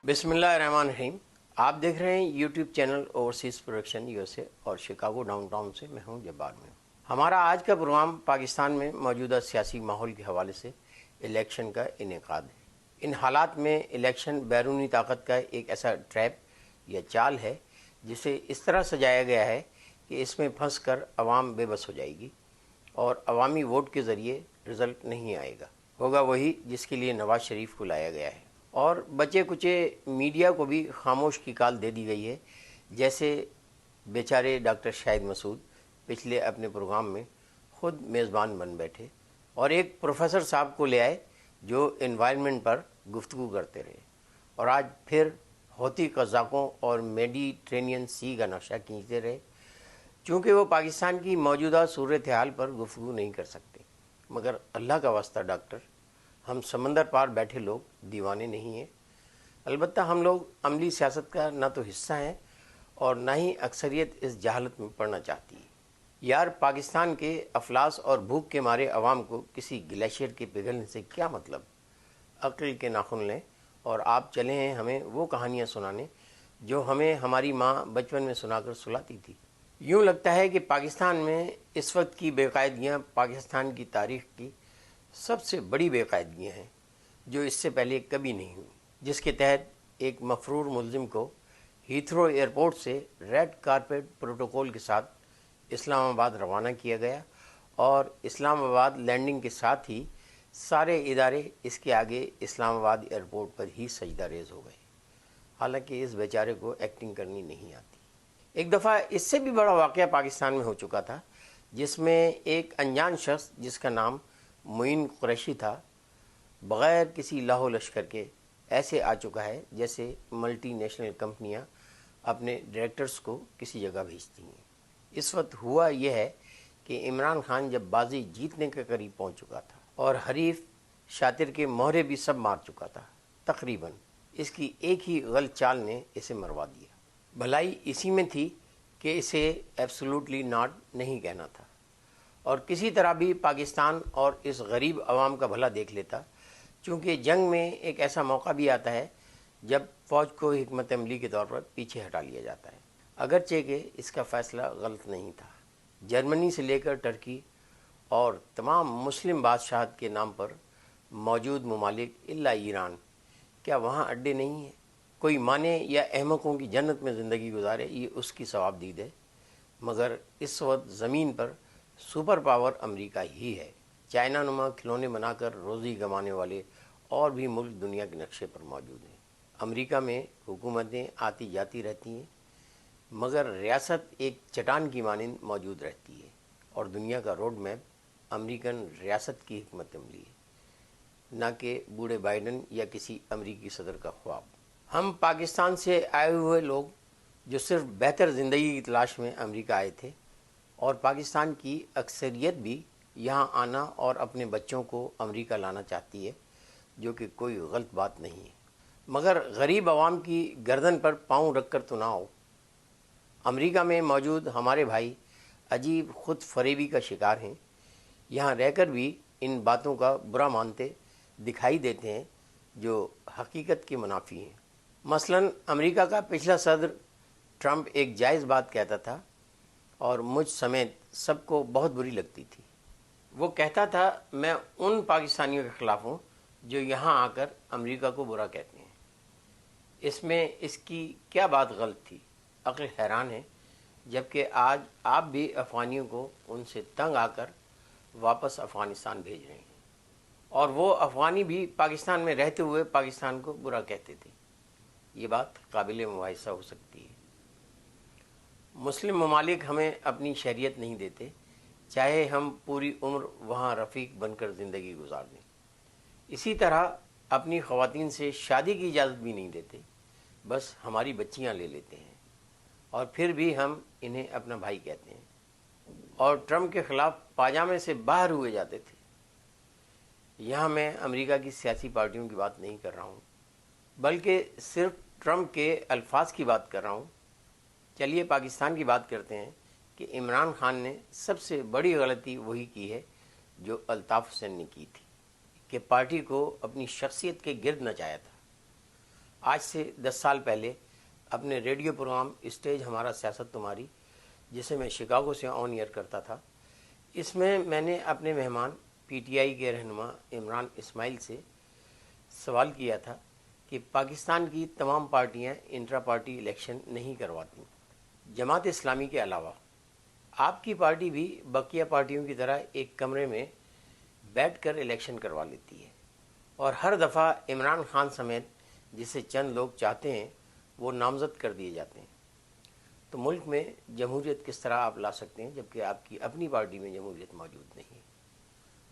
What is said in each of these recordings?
बिस्मिल्लाहिर्रहमानिर्रहीम। आप देख रहे हैं YouTube channel overseas production USA और शिकागो डाउनटाउन से मैं हूं जब्बार में। हमारा आज का प्रोग्राम पाकिस्तान में मौजूदा सियासी माहौल के हवाले से इलेक्शन का इनेकाद है। इन हालात में इलेक्शन बैरूनी ताकत का एक ऐसा ट्रैप या चाल है जिसे इस तरह सजाया गया है कि इसमें फंस कर अवाम बेबस हो जाएगी और अवामी वोट के ज़रिए रिज़ल्ट नहीं आएगा। होगा वही जिसके लिए नवाज शरीफ को लाया गया है और बचे कुचे मीडिया को भी खामोश की काल दे दी गई है। जैसे बेचारे डॉक्टर शाहिद मसूद पिछले अपने प्रोग्राम में खुद मेज़बान बन बैठे और एक प्रोफेसर साहब को ले आए जो एनवायरनमेंट पर गुफ्तगू करते रहे और आज फिर हौती कज़ाकों और मेडिटेरेनियन सी का नक्शा खींचते रहे। चूँकि वो पाकिस्तान की मौजूदा सूरत हाल पर गुफ्तगू नहीं कर सकते, मगर अल्लाह का वास्ता डॉक्टर, हम समंदर पार बैठे लोग दीवाने नहीं हैं। अलबत्ता हम लोग अमली सियासत का ना तो हिस्सा हैं और ना ही अक्सरियत इस जहालत में पड़ना चाहती है। यार, पाकिस्तान के अफलास और भूख के मारे अवाम को किसी ग्लेशियर के पिघलने से क्या मतलब। अक्ल के नाखुन लें और आप चले हैं हमें वो कहानियाँ सुनाने जो हमें हमारी माँ बचपन में सुनाकर सुलाती थी। यूँ लगता है कि पाकिस्तान में इस वक्त की बेकायदगियाँ पाकिस्तान की तारीख़ की सबसे बड़ी बेकायदगियाँ हैं जो इससे पहले कभी नहीं हुई, जिसके तहत एक मफरूर मुलजिम को हीथ्रो एयरपोर्ट से रेड कारपेट प्रोटोकॉल के साथ इस्लामाबाद रवाना किया गया और इस्लामाबाद लैंडिंग के साथ ही सारे इदारे इसके आगे इस्लामाबाद एयरपोर्ट पर ही सजदा रेज़ हो गए। हालांकि इस बेचारे को एक्टिंग करनी नहीं आती। एक दफ़ा इससे भी बड़ा वाक़या पाकिस्तान में हो चुका था जिसमें एक अनजान शख्स जिसका नाम मोइन कुरैशी था, बग़ैर किसी लाहो लश्कर के ऐसे आ चुका है जैसे मल्टी नेशनल कंपनियां अपने डायरेक्टर्स को किसी जगह भेजती हैं। इस वक्त हुआ यह है कि इमरान खान जब बाजी जीतने के करीब पहुंच चुका था और हरीफ शातिर के मोहरे भी सब मार चुका था तकरीबन, इसकी एक ही गलत चाल ने इसे मरवा दिया। भलाई इसी में थी कि इसे एब्सोल्युटली नॉट नहीं कहना था और किसी तरह भी पाकिस्तान और इस गरीब अवाम का भला देख लेता, चूँकि जंग में एक ऐसा मौका भी आता है जब फ़ौज को हिकमत अमली के तौर पर पीछे हटा लिया जाता है। अगरचे कि इसका फ़ैसला गलत नहीं था। जर्मनी से लेकर टर्की और तमाम मुस्लिम बादशाहत के नाम पर मौजूद ममालिक इल्ला ईरान, क्या वहाँ अड्डे नहीं हैं? कोई माने या अहमकों की जन्नत में ज़िंदगी गुजारे, ये उसकी सवाबदीद है, मगर इस वक्त ज़मीन पर सुपर पावर अमेरिका ही है। चाइना नुमा खिलौने बनाकर रोज़ी कमाने वाले और भी मुल्क दुनिया के नक्शे पर मौजूद हैं। अमेरिका में हुकूमतें आती जाती रहती हैं, मगर रियासत एक चट्टान की मानिंद मौजूद रहती है और दुनिया का रोड मैप अमेरिकन रियासत की हिकमत अमली है, ना कि बूढ़े बाइडन या किसी अमेरिकी सदर का ख्वाब। हम पाकिस्तान से आए हुए लोग जो सिर्फ बेहतर ज़िंदगी की तलाश में अमेरिका आए थे और पाकिस्तान की अक्सरियत भी यहाँ आना और अपने बच्चों को अमेरिका लाना चाहती है, जो कि कोई गलत बात नहीं है, मगर गरीब आवाम की गर्दन पर पाँव रख कर तो ना हो। अमेरिका में मौजूद हमारे भाई अजीब खुद फरेबी का शिकार हैं। यहाँ रहकर भी इन बातों का बुरा मानते दिखाई देते हैं जो हकीकत के मुनाफी हैं। मसलन अमेरिका का पिछला सदर ट्रंप एक जायज़ बात कहता था और मुझ समेत सबको बहुत बुरी लगती थी। वो कहता था, मैं उन पाकिस्तानियों के ख़िलाफ़ हूँ जो यहाँ आकर अमेरिका को बुरा कहते हैं। इसमें इसकी क्या बात गलत थी? अक्ल हैरान है, जबकि आज आप भी अफ़गानियों को उनसे तंग आकर वापस अफ़गानिस्तान भेज रहे हैं और वो अफ़गानी भी पाकिस्तान में रहते हुए पाकिस्तान को बुरा कहते थे। ये बात काबिल मुआयसा हो सकती है। मुस्लिम ममालिक हमें अपनी शरीयत नहीं देते, चाहे हम पूरी उम्र वहाँ रफ़ीक बनकर ज़िंदगी गुजार दें। इसी तरह अपनी ख़वातीन से शादी की इजाज़त भी नहीं देते, बस हमारी बच्चियाँ ले लेते हैं और फिर भी हम इन्हें अपना भाई कहते हैं और ट्रंप के ख़िलाफ़ पाजामे से बाहर हुए जाते थे। यहाँ मैं अमेरिका की सियासी पार्टियों की बात नहीं कर रहा हूँ, बल्कि सिर्फ ट्रंप के अल्फाज की बात कर रहा हूँ। चलिए पाकिस्तान की बात करते हैं कि इमरान खान ने सबसे बड़ी गलती वही की है जो अल्ताफ़ हुसैन ने की थी कि पार्टी को अपनी शख्सियत के गिर्द नचाया था। آج سے 10 سال پہلے اپنے ریڈیو پروگرام اسٹیج ہمارا سیاست تمہاری، جسے میں شکاگو سے آن ایئر کرتا تھا، اس میں نے اپنے مہمان پی ٹی آئی کے رہنما عمران اسماعیل سے سوال کیا تھا کہ پاکستان کی تمام پارٹیاں انٹرا پارٹی الیکشن نہیں کرواتی، جماعت اسلامی کے علاوہ آپ کی پارٹی بھی بقیہ پارٹیوں کی طرح ایک کمرے میں بیٹھ کر الیکشن کروا لیتی ہے، اور ہر دفعہ عمران خان سمیت جسے چند لوگ چاہتے ہیں وہ نامزد کر دیے جاتے ہیں، تو ملک میں جمہوریت کس طرح آپ لا سکتے ہیں جبکہ آپ کی اپنی پارٹی میں جمہوریت موجود نہیں ہے؟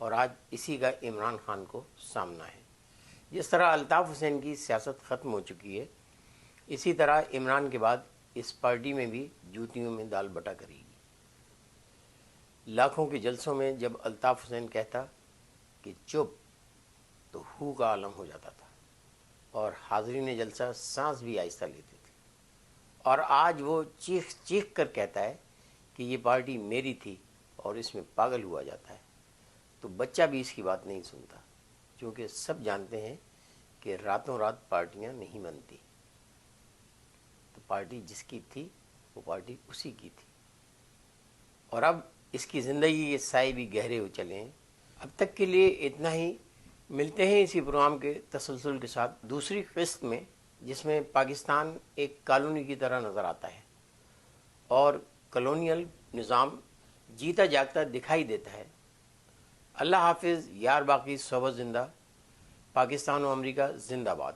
اور آج اسی کا عمران خان کو سامنا ہے۔ جس طرح الطاف حسین کی سیاست ختم ہو چکی ہے، اسی طرح عمران کے بعد اس پارٹی میں بھی جوتیوں میں دال بٹا کرے گی۔ لاکھوں کے جلسوں میں جب الطاف حسین کہتا کہ چپ تو ہو کا عالم ہو جاتا تھا، اور حاضرین جلسہ سانس بھی آہستہ لیتے تھے، اور آج وہ چیخ چیخ کر کہتا ہے کہ یہ پارٹی میری تھی، اور اس میں پاگل ہوا جاتا ہے، تو بچہ بھی اس کی بات نہیں سنتا، کیونکہ سب جانتے ہیں کہ راتوں رات پارٹیاں نہیں بنتی، تو پارٹی جس کی تھی وہ پارٹی اسی کی تھی، اور اب اس کی زندگی کے سائے بھی گہرے ہو چلے ہیں۔ اب تک کے لیے اتنا ہی، ملتے ہیں اسی پروگرام کے تسلسل کے ساتھ دوسری قسط میں، جس میں پاکستان ایک کالونی کی طرح نظر آتا ہے اور کالونیل نظام جیتا جاگتا دکھائی دیتا ہے۔ اللہ حافظ، یار باقی صحبت زندہ، پاکستان و امریکہ زندہ باد۔